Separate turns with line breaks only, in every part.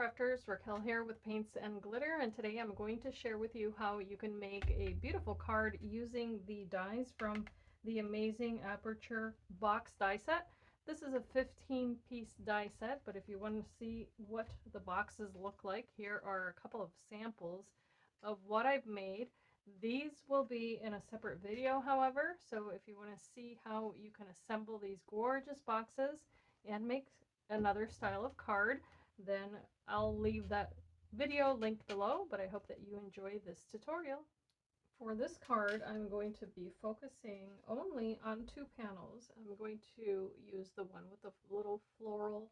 crafters, Raquel here with Paints and Glitter, and today I'm going to share with you how you can make a beautiful card using the dies from the Amazing Aperture Box die set. This is a 15-piece die set, but if you want to see what the boxes look like, here are a couple of samples of what I've made. These will be in a separate video, however, so if you want to see how you can assemble these gorgeous boxes and make another style of card, then I'll leave that video linked below, but I hope that you enjoy this tutorial. For this card, I'm going to be focusing only on two panels. I'm going to use the one with the little floral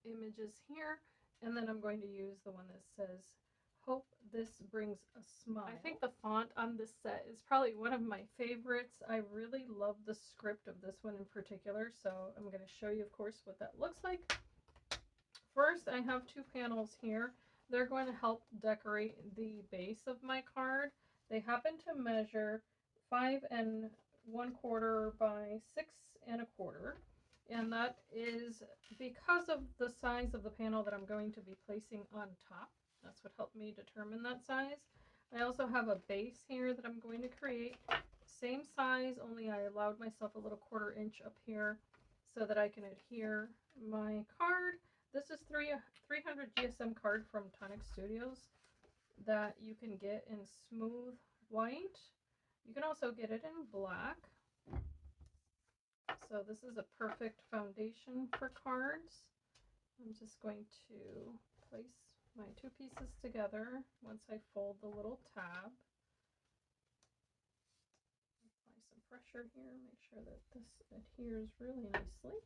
images here, and then I'm going to use the one that says, "Hope this brings a smile." I think the font on this set is probably one of my favorites. I really love the script of this one in particular, so I'm going to show you, of course, what that looks like. First, I have two panels here. They're going to help decorate the base of my card. They happen to measure 5 1/4 by 6 1/4, and that is because of the size of the panel that I'm going to be placing on top. That's what helped me determine that size. I also have a base here that I'm going to create. Same size, only I allowed myself a little 1/4 inch up here so that I can adhere my card. This is 300 GSM card from Tonic Studios that you can get in smooth white. You can also get it in black. So this is a perfect foundation for cards. I'm just going to place my two pieces together once I fold the little tab. Apply some pressure here, make sure that this adheres really nicely.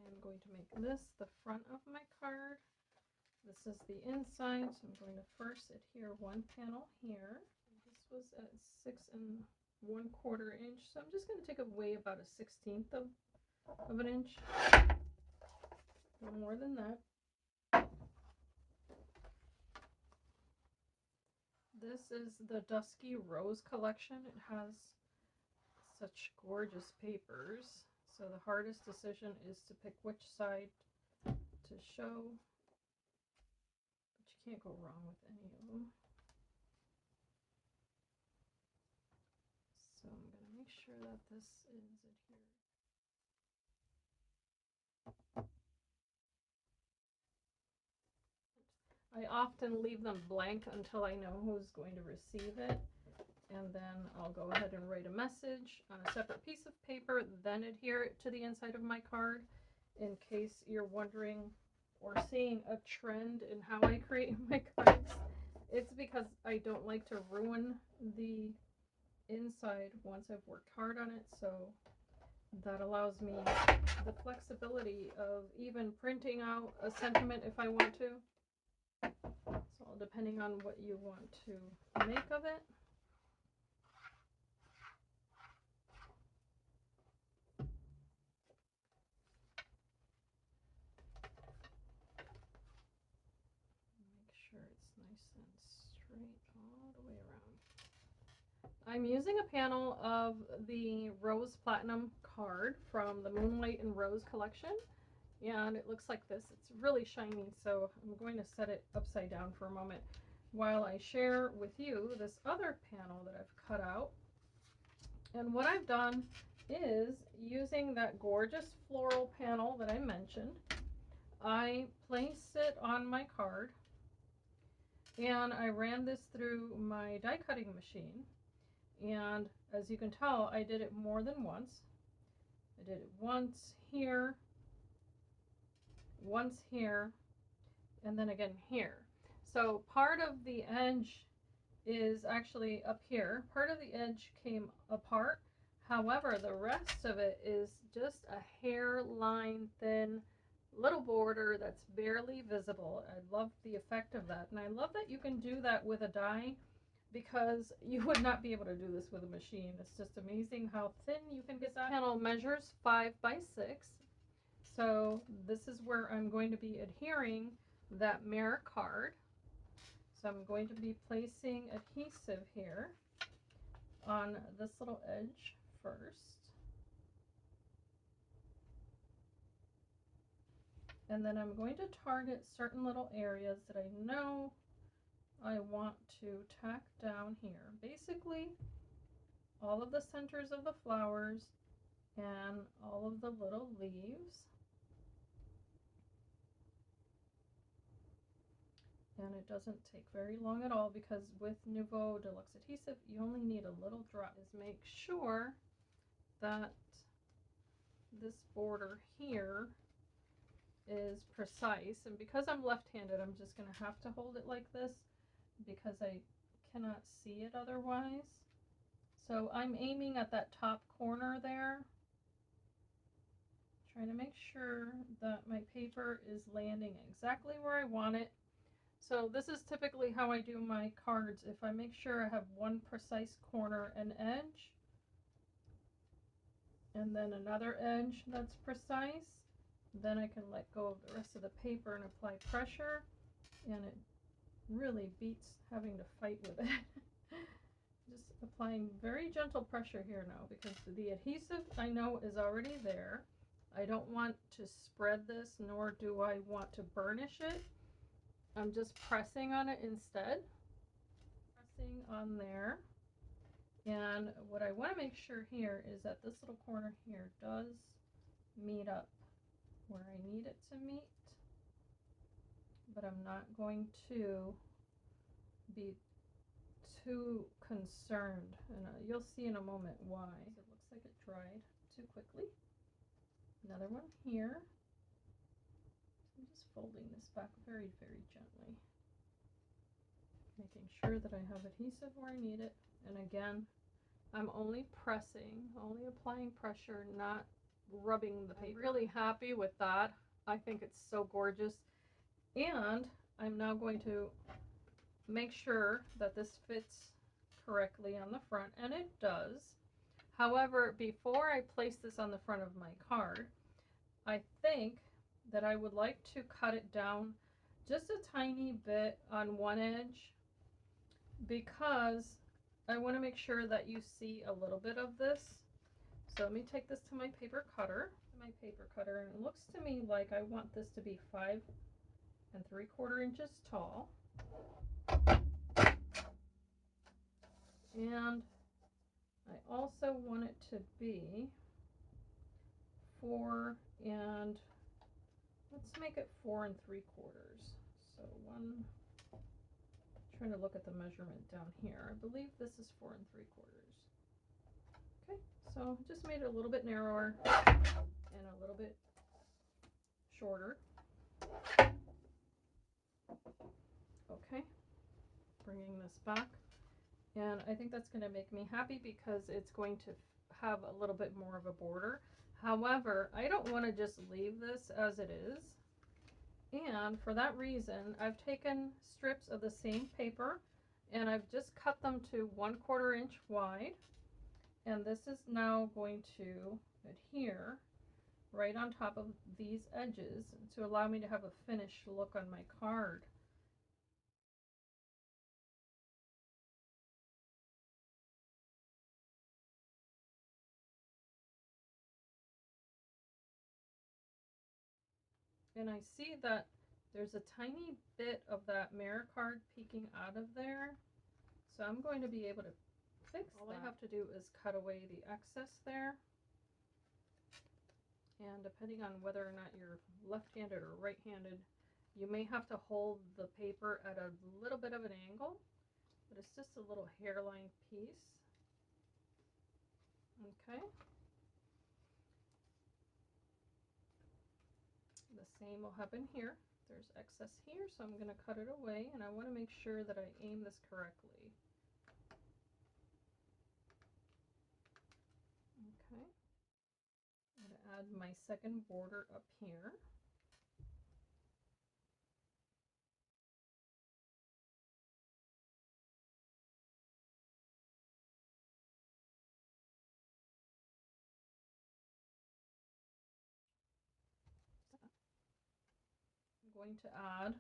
I'm going to make this the front of my card. This is the inside, so I'm going to first adhere one panel here. This was at 6 1/4 inch, so I'm just going to take away about a 1/16 of an inch. No more than that. This is the Dusky Rose collection. It has such gorgeous papers. So the hardest decision is to pick which side to show, but you can't go wrong with any of them. So I'm going to make sure that this is adhered. I often leave them blank until I know who's going to receive it. And then I'll go ahead and write a message on a separate piece of paper, then adhere it to the inside of my card. In case you're wondering or seeing a trend in how I create my cards, it's because I don't like to ruin the inside once I've worked hard on it. So that allows me the flexibility of even printing out a sentiment if I want to. So depending on what you want to make of it. All the way around. I'm using a panel of the Rose Platinum card from the Moonlight and Rose collection, and it looks like this. It's really shiny, so I'm going to set it upside down for a moment while I share with you this other panel that I've cut out. And what I've done is, using that gorgeous floral panel that I mentioned, I placed it on my card. And I ran this through my die cutting machine, and as you can tell, I did it more than once. I did it once here, and then again here. So part of the edge is actually up here. Part of the edge came apart. However, the rest of it is just a hairline thin little border that's barely visible. I love the effect of that, and I love that you can do that with a die, because you would not be able to do this with a machine. It's just amazing how thin you can get that. The panel measures 5 by 6, so this is where I'm going to be adhering that mirror card. So I'm going to be placing adhesive here on this little edge first. And then I'm going to target certain little areas that I know I want to tack down here. Basically, all of the centers of the flowers and all of the little leaves. And it doesn't take very long at all, because with Nuvo Deluxe Adhesive, you only need a little drop. Is make sure that this border here is precise. And because I'm left-handed, I'm just going to have to hold it like this because I cannot see it otherwise. So I'm aiming at that top corner there, trying to make sure that my paper is landing exactly where I want it. So this is typically how I do my cards. If I make sure I have one precise corner and edge, and then another edge that's precise, then I can let go of the rest of the paper and apply pressure, and it really beats having to fight with it. Just applying very gentle pressure here now, because the adhesive I know is already there. I don't want to spread this, nor do I want to burnish it. I'm just pressing on it instead. Pressing on there. And what I want to make sure here is that this little corner here does meet up where I need it to meet. But I'm not going to be too concerned. And you'll see in a moment why. It looks like it dried too quickly. Another one here. I'm just folding this back very, very gently, making sure that I have adhesive where I need it. And again, I'm only pressing, only applying pressure, not rubbing the paper. I'm really happy with that. I think it's so gorgeous. And I'm now going to make sure that this fits correctly on the front, and it does. However, before I place this on the front of my card, I think that I would like to cut it down just a tiny bit on one edge, because I want to make sure that you see a little bit of this. So let me take this to my paper cutter. And it looks to me like I want this to be 5 3/4 inches tall. And I also want it to be 4 and let's make it 4 3/4. So trying to look at the measurement down here. I believe this is 4 3/4. Okay, so just made it a little bit narrower and a little bit shorter. Okay, bringing this back. And I think that's going to make me happy, because it's going to have a little bit more of a border. However, I don't want to just leave this as it is. And for that reason, I've taken strips of the same paper and I've just cut them to 1/4 inch wide. And this is now going to adhere right on top of these edges to allow me to have a finished look on my card. And I see that there's a tiny bit of that mirror card peeking out of there. So I'm going to be able to fix that. All I have to do is cut away the excess there. And depending on whether or not you're left-handed or right-handed, you may have to hold the paper at a little bit of an angle, but it's just a little hairline piece. Okay. The same will happen here. There's excess here, so I'm going to cut it away, and I want to make sure that I aim this correctly. Okay. I'm going to add my second border up here. I'm going to add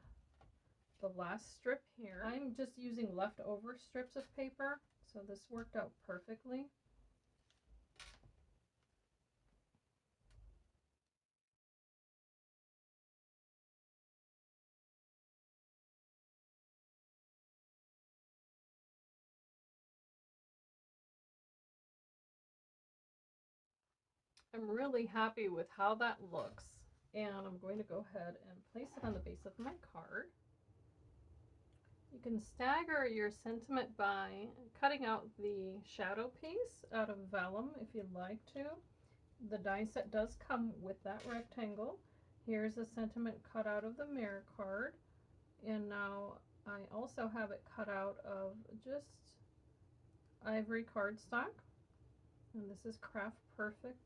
the last strip here. I'm just using leftover strips of paper, so this worked out perfectly. I'm really happy with how that looks, and I'm going to go ahead and place it on the base of my card. You can stagger your sentiment by cutting out the shadow piece out of vellum if you'd like to. The die set does come with that rectangle. Here's a sentiment cut out of the mirror card, and now I also have it cut out of just ivory cardstock, and this is Craft Perfect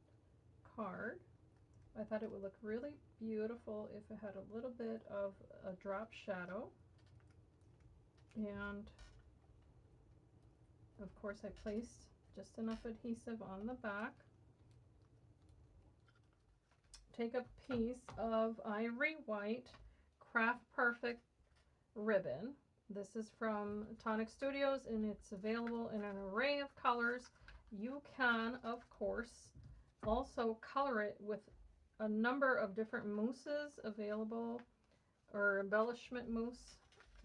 card. I thought it would look really beautiful if it had a little bit of a drop shadow, and of course I placed just enough adhesive on the back. Take a piece of ivory white Craft Perfect ribbon. This is from Tonic Studios, and it's available in an array of colors. You can, of course, also color it with a number of different mousses available, or embellishment mousse,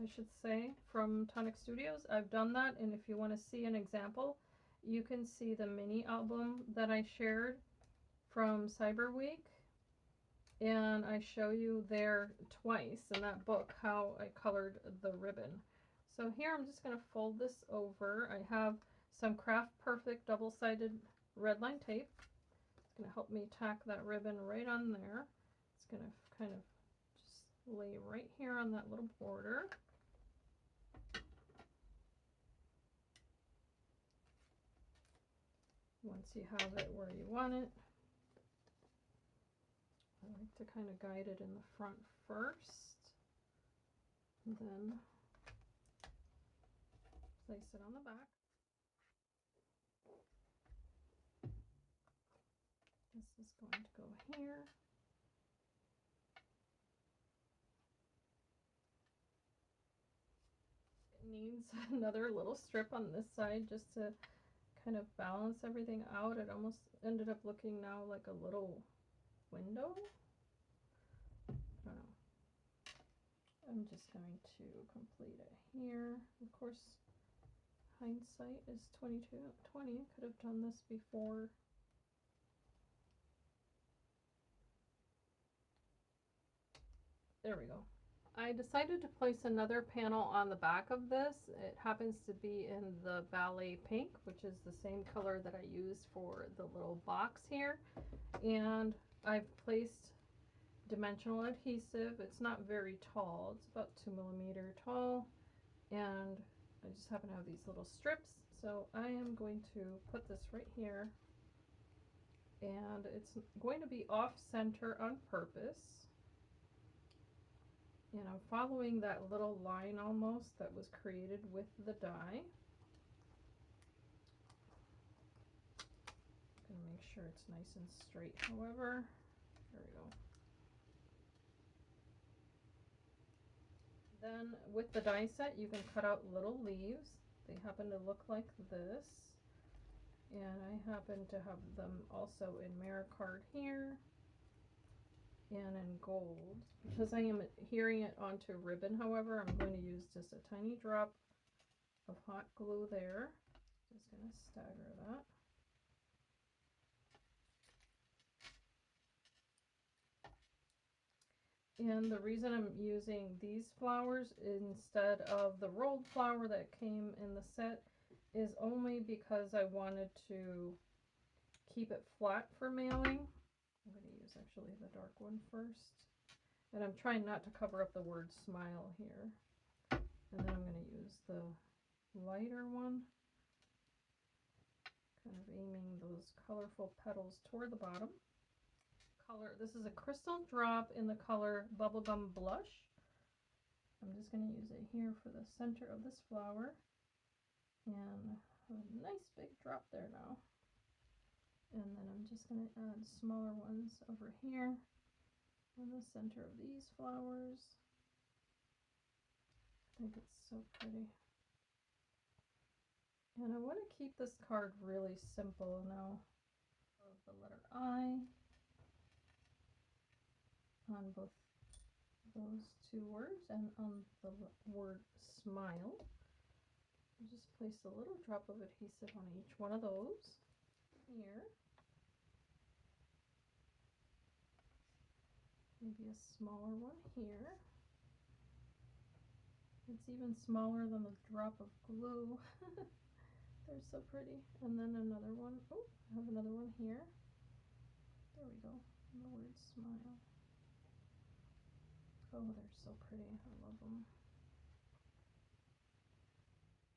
I should say, from Tonic Studios. I've done that, and if you want to see an example, you can see the mini album that I shared from Cyber Week, and I show you there twice in that book how I colored the ribbon. So here I'm just going to fold this over. I have some Craft Perfect double-sided red line tape. It's going to help me tack that ribbon right on there. It's going to kind of just lay right here on that little border. Once you have it where you want it, I like to kind of guide it in the front first, and then place it on the back. This is going to go here. It needs another little strip on this side just to kind of balance everything out. It almost ended up looking now like a little window. I don't know. I'm just going to complete it here. Of course, hindsight is 2020. Could have done this before. There we go. I decided to place another panel on the back of this. It happens to be in the Ballet Pink, which is the same color that I used for the little box here. And I've placed dimensional adhesive. It's not very tall. It's about 2 millimeter tall. And I just happen to have these little strips. So I am going to put this right here. And it's going to be off center on purpose. And I'm following that little line almost that was created with the die. I'm going to make sure it's nice and straight, however. There we go. Then with the die set, you can cut out little leaves. They happen to look like this. And I happen to have them also in mirror card here. And in gold. Because I am adhering it onto ribbon, however, I'm going to use just a tiny drop of hot glue there. Just going to stagger that. And the reason I'm using these flowers instead of the rolled flower that came in the set is only because I wanted to keep it flat for mailing. I'm going to use actually the dark one first. And I'm trying not to cover up the word smile here. And then I'm going to use the lighter one. Kind of aiming those colorful petals toward the bottom. This is a crystal drop in the color Bubblegum Blush. I'm just going to use it here for the center of this flower. And a nice big drop there now. And then I'm just going to add smaller ones over here in the center of these flowers. I think it's so pretty. And I want to keep this card really simple now. The letter I on both those two words and on the word smile. I'll just place a little drop of adhesive on each one of those here. maybe a smaller one here. It's even smaller than the drop of glue. They're so pretty. And then another one. Oh, I have another one here. There we go. And the word smile. Oh, they're so pretty. I love them.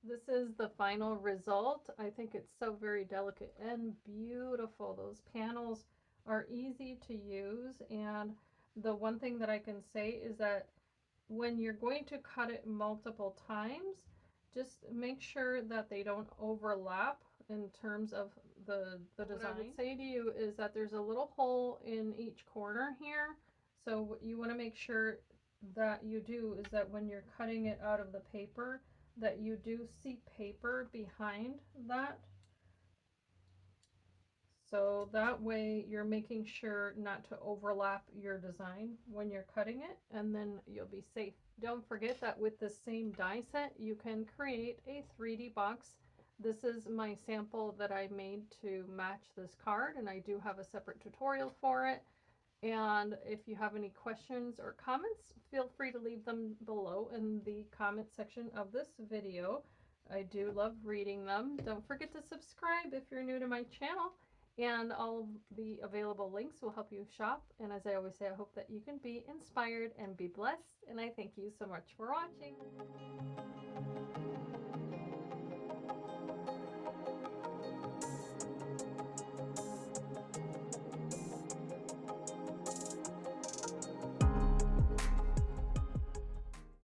This is the final result. I think it's so very delicate and beautiful. Those panels are easy to use, and the one thing that I can say is that when you're going to cut it multiple times, just make sure that they don't overlap in terms of the design. What I would say to you is that there's a little hole in each corner here, so what you want to make sure that you do is that when you're cutting it out of the paper, that you do see paper behind that. So that way you're making sure not to overlap your design when you're cutting it, and then you'll be safe. Don't forget that with the same die set, you can create a 3D box. This is my sample that I made to match this card, and I do have a separate tutorial for it. And if you have any questions or comments, feel free to leave them below in the comment section of this video. I do love reading them. Don't forget to subscribe if you're new to my channel, and all of the available links will help you shop. And as I always say, I hope that you can be inspired and be blessed, and I thank you so much for watching.